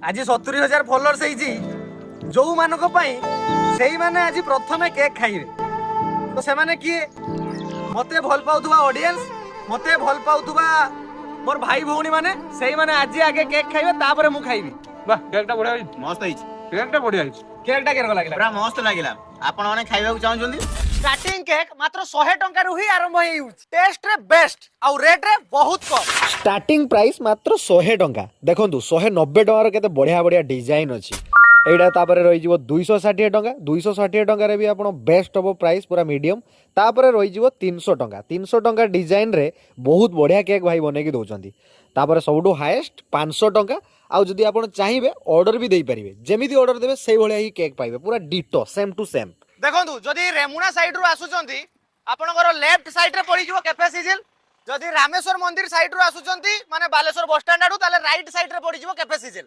आज 70,000 फॉलोअर्स होईची जो मानक पई सेई माने आज प्रथमे केक खाइबे तो से माने किए मते भल पाउथुबा ऑडियंस मते भल पाउथुबा मोर भाई भौणी माने सेई माने आज आगे केक खाइबे तापरे मु खाइबी। वाह केकटा बढ़िया होई मस्त होई केकटा बढ़िया होई केकटा केरको लागला पूरा मस्त लागिला आपण माने खाइबा चाहउछन्ती स्टार्टिंग केक मात्र 100 टंका रु ही आरंभ होउछ टेस्ट रे बेस्ट आ रेट रे बहुत कम स्टार्टिंग प्राइस मात्र 100 टंका देखंतु 190 टंकार केते बढ़िया बढ़िया डिजाइन अछि एटा तापरे रही जीवो 260 टंका 260 टंका रे भी आपण बेस्ट ऑफ प्राइस पूरा मीडियम तापरे रही जीवो 300 टंका डिजाइन रे बहुत बढ़िया केक भाई बने की दोचंती तापरे सबटु हाईएस्ट 500 टंका आउ जदि आपण चाहिबे ऑर्डर भी देई परिबे जेमिति ऑर्डर देबे सेई भलिया ही केक पाइबे पूरा डिटो सेम टू सेम। देखंतु जदि रेमुना साइड रु आसुचंती आपनकर लेफ्ट साइड रे पड़ी जीवो कैफे सिजिल जदि रामेश्वर मंदिर साइड रु आसुचंती माने बालेश्वर बस स्टैंड आडू ताले राइट साइड रे पड़ी जीवो कैफे सिजिल।